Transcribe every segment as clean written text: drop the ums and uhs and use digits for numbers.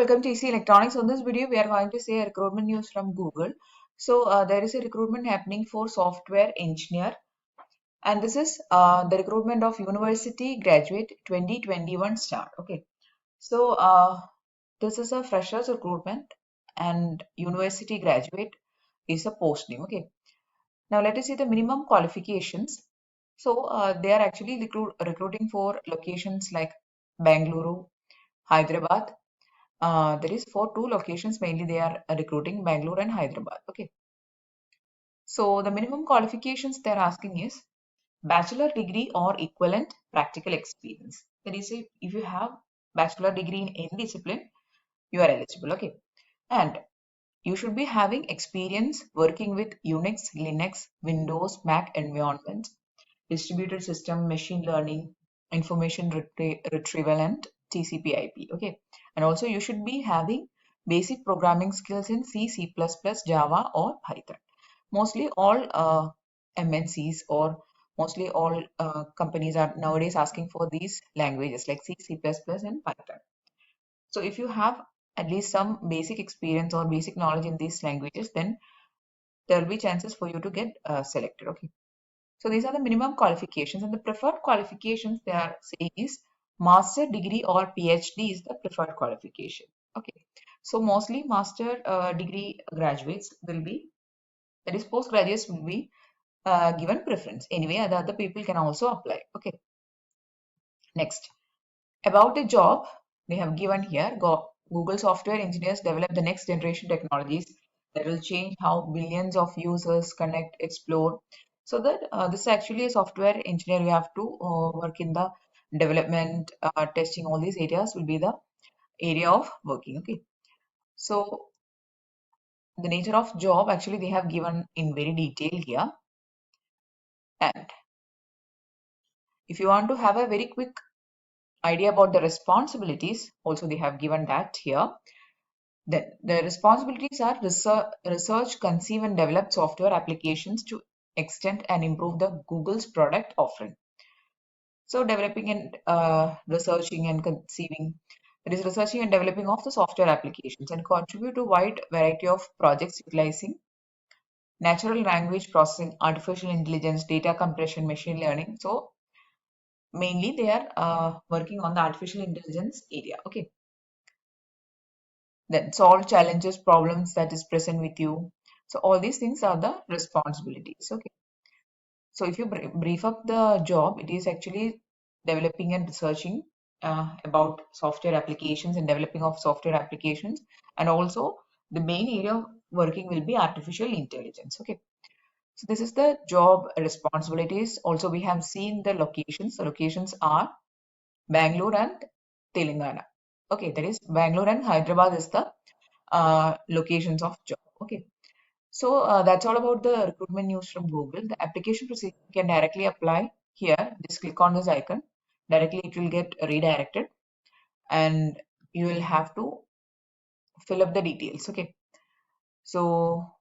welcome to EC Electronics. On this video, we are going to say recruitment news from Google. So there is a recruitment happening for software engineer, and this is the recruitment of university graduate 2021 start. Okay, so this is a freshers recruitment, and university graduate is a post name. Okay, now let us see the minimum qualifications. So they are actually recruiting for locations like Bangalore, Hyderabad. There is for two locations mainly they are recruiting, Bangalore and Hyderabad. Okay. So the minimum qualifications they're asking is bachelor degree or equivalent practical experience. That is, if you have bachelor degree in any discipline, you are eligible. Okay. And you should be having experience working with Unix, Linux, Windows, Mac environment, distributed system, machine learning, information retrieval, and TCP/IP. Okay, and also you should be having basic programming skills in C, C++, Java, or Python. Mostly all MNCs or mostly all companies are nowadays asking for these languages like C, C++, and Python. So if you have at least some basic experience or basic knowledge in these languages, then there will be chances for you to get selected. Okay. So these are the minimum qualifications, and the preferred qualifications they are saying is master degree or PhD is the preferred qualification. Okay. So mostly master degree graduates will be, that is postgraduates will be given preference. Anyway, other people can also apply. Okay. Next, about the job they have given here, Google software engineers develop the next generation technologies that will change how billions of users connect, explore. So that this is actually a software engineer. You have to work in the development, testing, all these areas will be the area of working. Okay. So the nature of job actually they have given in very detail here. And if you want to have a very quick idea about the responsibilities, also they have given that here. The responsibilities are research, conceive, and develop software applications to extend and improve the Google's product offering. So developing and researching and conceiving, it is researching and developing of the software applications and contribute to a wide variety of projects utilizing natural language processing, artificial intelligence, data compression, machine learning. So mainly they are working on the artificial intelligence area. Okay. Then solve challenges, problems that is present with you. So all these things are the responsibilities. Okay. So if you brief up the job, it is actually developing and researching about software applications and developing of software applications, and also the main area of working will be artificial intelligence. Okay. So this is the job responsibilities. Also, we have seen the locations. The locations are Bangalore and Telangana. Okay, that is Bangalore and Hyderabad is the locations of job. Okay. So that's all about the recruitment news from Google. The application procedure can directly apply here. Just click on this icon. Directly it will get redirected and you will have to fill up the details. Okay. So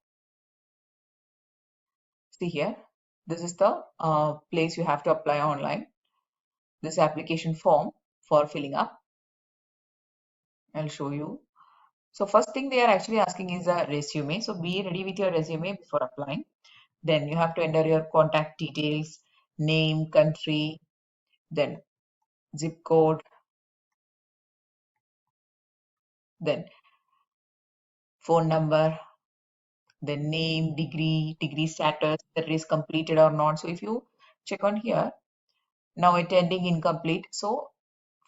see here. This is the place you have to apply online. This application form for filling up. I'll show you. So first thing they are actually asking is a resume. So be ready with your resume before applying. Then you have to enter your contact details, name, country, then zip code, then phone number, then name, degree status, whether it is completed or not. So if you check on here, now attending incomplete. So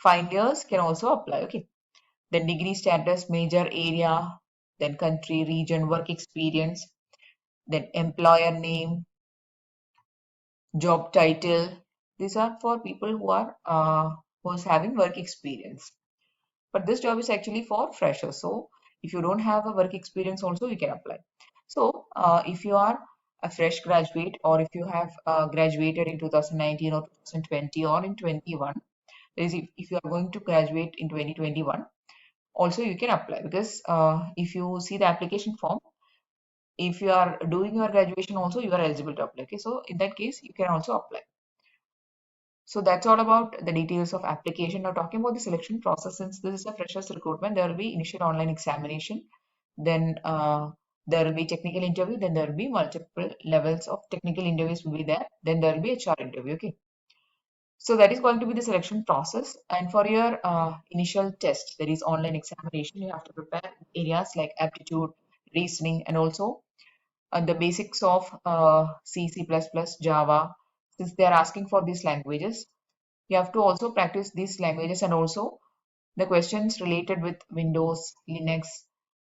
final years can also apply. Okay. Then degree status, major area, then country, region, work experience, then employer name, job title. These are for people who is having work experience. But this job is actually for freshers. So if you don't have a work experience also you can apply. So if you are a fresh graduate or if you have graduated in 2019 or 2020 or in 21, that is if you are going to graduate in 2021, also you can apply because if you see the application form, if you are doing your graduation also you are eligible to apply. Okay, so in that case you can also apply. So that's all about the details of application. Now talking about the selection process, since this is a freshers recruitment, there will be initial online examination, then there will be technical interview, then there will be multiple levels of technical interviews will be there, then there will be HR interview. Okay. So that is going to be the selection process. And for your initial test, that is online examination, you have to prepare areas like aptitude, reasoning, and also the basics of C, C++, Java. Since they are asking for these languages, you have to also practice these languages and also the questions related with Windows, Linux,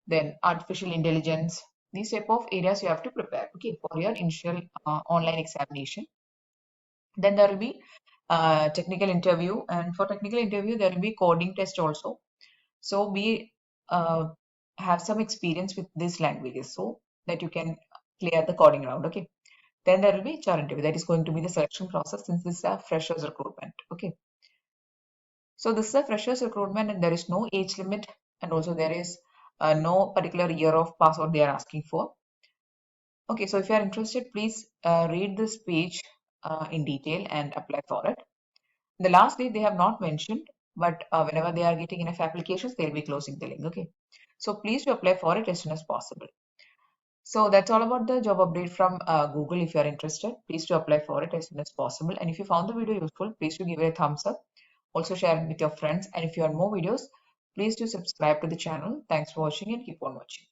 then artificial intelligence. These type of areas you have to prepare, okay, for your initial online examination. Then there will be technical interview, and for technical interview there will be coding test also. So we uh, have some experience with these languages so that you can clear the coding round. Okay. Then there will be HR interview. That is going to be the selection process since this is a freshers recruitment. Okay. So this is a freshers recruitment and there is no age limit, and also there is no particular year of password they are asking for. Okay, so if you are interested, please read this page in detail and apply for it. The last date they have not mentioned, but whenever they are getting enough applications, they'll be closing the link. Okay, so please to apply for it as soon as possible. So that's all about the job update from Google. If you are interested, please to apply for it as soon as possible. And if you found the video useful, please to give it a thumbs up. Also share it with your friends. And if you want more videos, please do subscribe to the channel. Thanks for watching and keep on watching.